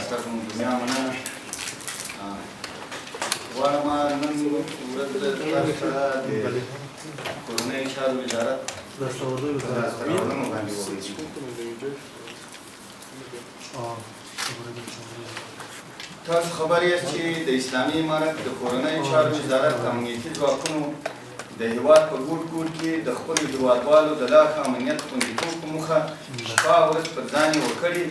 ستاسو دنیا مننه غواړم نن ورځ تاسو سره د کورنۍ چارو وزارت لاسته راوړنو باندې وغږیږو. تاسو خبر یاست چې د اسلامي امارت د کورنۍ چارو وزارت امنیتي ځواکونو د هېواد په ګوټ ګوټ کې د خپلو هېوادوالو د لا ښه امنیت خوندیتوب په موخه شپه ورځ پر ځان یې وکړي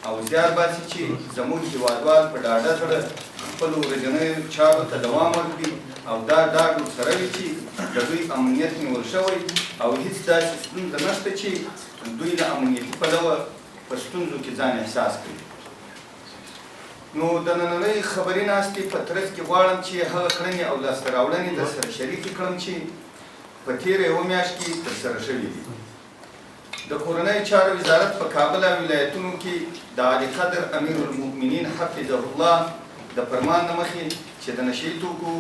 او زیار باسي چې زموږ هېوادوال په ډاډه زړه خپلو ورځنیو چارو ته دوام ورکړي او دا ډاډ ورسره وي چې د دوی امنیت نیول شوی او هېڅ داسې ستونزه نشته چې دوی له امنیتي پلوه په ستونزو کې ځان احساس کړي. نو د نننۍ خبري ناستې په ترڅ کې غواړم چې هغه کړنې او لاسته راوړنې درسره شریکې کړم چې په تېره یوه میاشت کې ترسره شوي دي. د کورنۍ چارو وزارت په کابل او ولایتونو کې د اعلی قدر امیر المؤمنین حفظه الله د فرمان له مخې چې د نشه یي توکو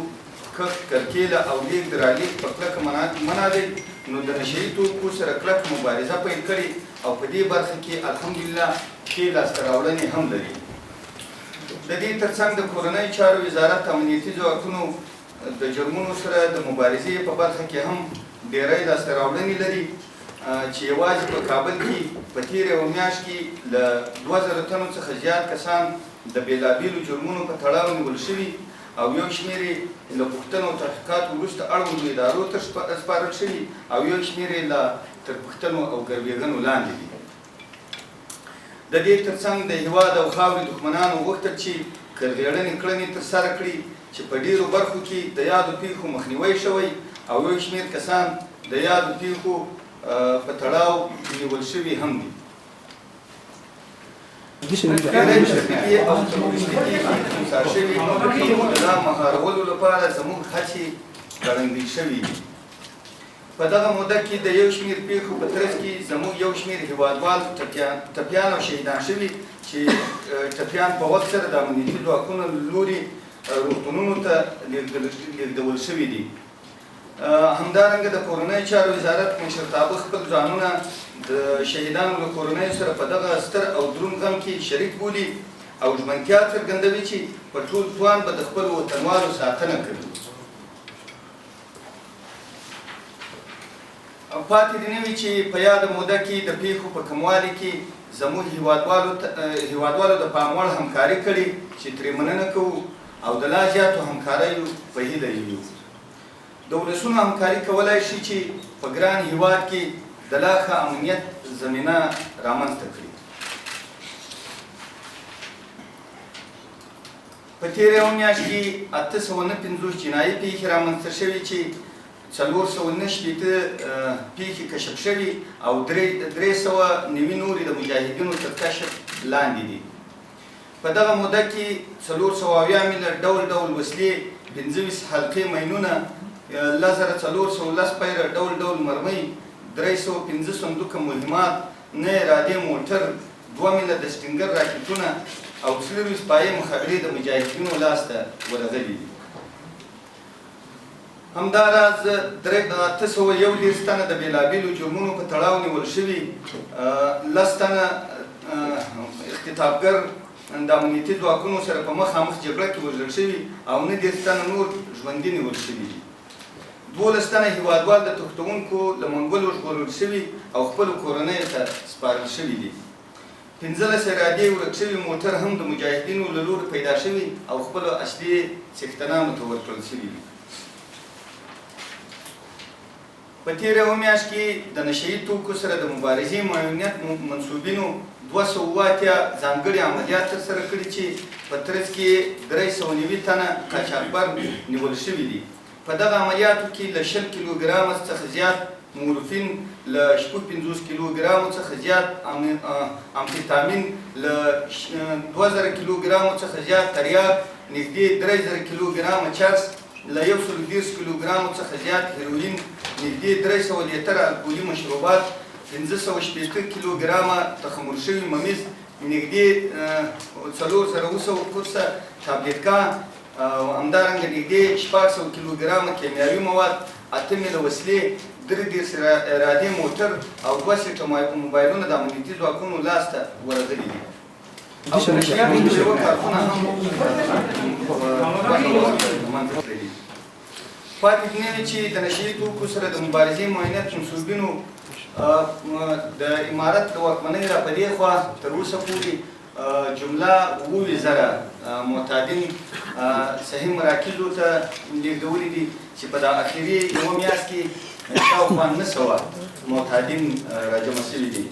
کښت کرکیله او لیږد رالېږد په کلکه منع دی، نو د نشه یي توکو سره کلکه مبارزه پیل کړې او په دې برخه کې الحمدلله ښې لاسته راوړنې هم لري. د دې ترڅنګ د کورنۍ چارو وزارت امنیتي ځواکونو د جرمونو سره د مبارزې په برخه کې هم ډېری لاسته راوړنې لري چې یوازې په کابل کې په تېره یوه میاشت کې له 2000 تنو څخه زیات کسان د بېلابېلو جرمونو په تړاو نیول شوي او یو شمېر یې له پوښتنو او تحقیقاتو وروسته اړوندو ادارو ته سپارل شوي او یو شمېر یې تر پوښتنو او ګروېږنو لاندې دي. د دې ترڅنګ د هېواد او خاورې دښمنانو غوښتل چې کرغېړنې کړنې ترسره کړي چې په ډېرو برخو کې د یادو پیښو مخنیوی شوی او یو شمېر کسان د یادو پیښو په تړاو نیول شوي هم دي. ډېری تخنیکي او تروریستیکي خنثی شوي د مهارولو لپاره زموږ هڅې ګړندۍ شوي دي. په دغه موده کې د یو شمېر پیښو په ترڅ کې زموږ یو شمېر هېوادوال ټپیان او شهیدان شوي چې ټپیان په وخت سره د امنیتي ځواکونو له لوري روغتونونو ته لېږدول شوي دي. همدارنګه د کورنۍ چارو وزارت مشرتابه خپل ځانونه د شهیدانو له کورنیو سره په دغه ستر او دروند غم کې شریک بولي او ژمنتیا څرګندوي چې په ټول توان به د خپلو وطنوالو ساتنه کوي. پاتې دې نه وي چې په یاده موده کې د پیښو په کموالي کې زموږ هېوادوالو د پام وړ همکاري کړې چې ترې مننه کوو او د لا زیاتو همکاریو په هیله یو. د ولسونو همکاري کولی شي چې په ګران هېواد کې د لا ښه امنیت زمینه رامنځته کړي. په تېره یوه میاشت کې 859 جنایي پیښې رامنځته شوي چې 409 پیښې کشف شوي او 390 نورې د مجاهدینو تر کشف لاندې دي. په دغه موده کې 470 میله ډول ډول وسلې، 25 حلقې ماینونه، 1410 پیره ډول ډول مرمۍ، 315 صندوقه مهمات، 9 ارادې موټر، 2 میله د سټینګر راکټونه او 24 پایې مخابرې د مجاهدینو لاسته ورغلي دي. همداراز 811 تنه د بېلابېلو جرمونو په تړاو نیول شوي، 10 تنه اختطافګر د امنیتي ځواکونو سره په مخامخ جګړه کې وژل شوي او 19 تنه نور ژوندي نیول شوي دي. 12 تنه هېوادوال د تښتوونکو له منګولو ژغورل شوي او خپلو کورنیو ته سپارل شوي دي. 15 ارادې ورک شوي موټر هم د مجاهدینو له لوري پیدا شوي او خپلو اصلي څښتنانو ته ورکړل شوي دي. په تېره یوه میاشت کې د نشه یي توکو سره د مبارزې معاونیت منصوبینو 280 ځانګړي عملیات ترسره کړي چې په ترڅ کې 390 تنه قاچاقبر نیول شوي دي. په دغه عملیاتو کې له 20 کیلوګرامه څخه زیات مورفین، له 56 کیلوګرامو څخه زیات امفیتامین، له 2000 کیلوګرامو څخه زیات تریاک، نږدې 3000 کیلوګرامه چرس، له 130 کیلوګرامو څخه زیات هیروین، نږدې 300 لیتره الکولي مشروبات، 560 کیلوګرامه تخمر شوي ممیز، نږدې 400 قرصه تابلیتکان او همدارنګه نږدې 600 کیلوګرامه کیمیاوي مواد، 8 میله وسلې، 3 ارادې موټر او 2 سیټه موبایلونه د امنیتي ځواکونو لاسته ورغلي دي. او د نشریاتو یوه کارخونه هم پاتې نه چې د نشري توکو سره د مبارزې معاینت منصوبینو د امارت د واکمنۍ را په دې خوا تر اوسه پورې جمله 70,000 معتادین صحي مراکزو ته لېږدولي دي چې په دا اخري یوه میاشت کې شاوخوا 900 معتادین راجمع شوي دي.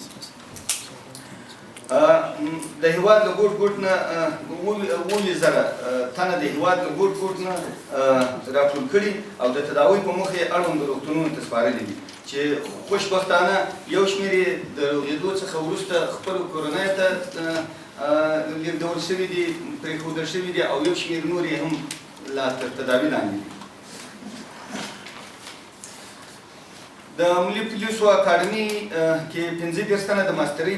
د هېواد له ګوټ ګوټ نه 70,000 تنه د هېواد له ګوټ ګوټ نه راټول کړي او د تداوۍ په موخه یې اړوندو روغتونونو ته سپارلي دي چې خوشبختانه یو شمېر یې د روغېدو څخه وروسته خپلو کورنیو ته لېږدول شوي دي، پرېښودل شوي دي او یو شمېر نور یې هم لا تر تداوي لاندې دي. د ملي پولیسو اکاډمي کې 15 تنه د ماسترۍ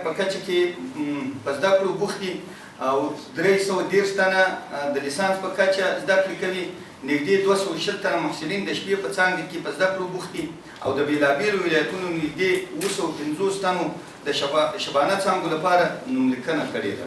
په کچه کې په زده کړو بوخت دي او 310 تنه د لیسانس په کچه زده کړې کوي. نږدې 220 تنه محصلین د شپې په څانګه کې په زده کړو بوخت دي او د بېلابېلو ولایتونو نږدې 250 تنو د شبانه څانګو لپاره نوملیکنه کړې ده.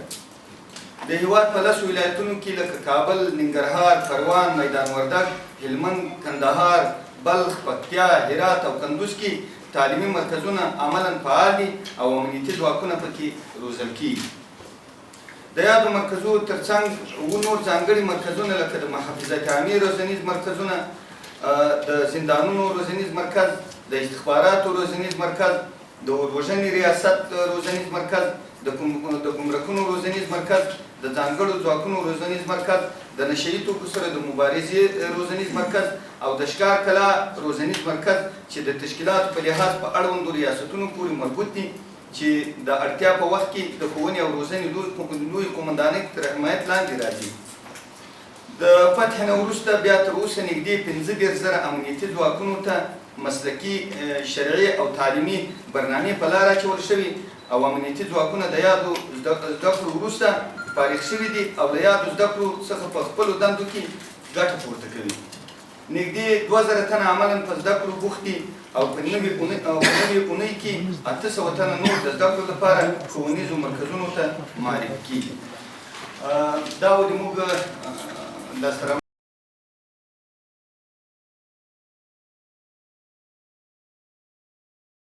د هېواد په 10 ولایتونو کې لکه کابل، ننګرهار، پروان، میدان وردګ، هلمند، کندهار، بلخ، پکتیا، هرات او کندوز کې تعلیمي مرکزونه عملاً فعال دي او امنیتي ځواکونه پکې روزل کېږي. د یادو مرکزو ترڅنګ نور ځانګړي مرکزونه لکه د محافظت عامې روزنیز مرکزونه، د زندانونو روزنیز مرکز، د استخباراتو روزنیز مرکز، د اوروژنې ریاست روزنیز مرکز، د ګمرکونو روزنیز مرکز، د ځانګړو ځواکونو روزنیز مرکز، د نشري توکو سره د مبارزې روزنیز مرکز او د ښکار کلا روزنیز مرکز چې د تشکیلاتو په لحاظ په اړوندو ریاستونو پورې مربوط دي چې د اړتیا په وخت کې د ښوونې او روزنې لویې قومندانۍ تر حمایت لاندې راځي. د فتح نه وروسته بیا تر اوسه نږدې 15,000 امنیتي ځواکونو ته مسلکي، شرعي او تعلیمي برنامې په لاره اچول شوي او امنیتي ځواکونه د یادو زده کړو وروسته فارغ شوي دي او له یادو زده کړو څخه په خپلو دندو کې ګټه پورته کوي. نږدې 2,000 تنه عملاً په زده کړو بوخت دي او په نوې اونۍ کې 800 تنه نور د زده کړو لپاره ښوونیزو مرکزونو ته معرفي کېږي. دا و د موږ لاسته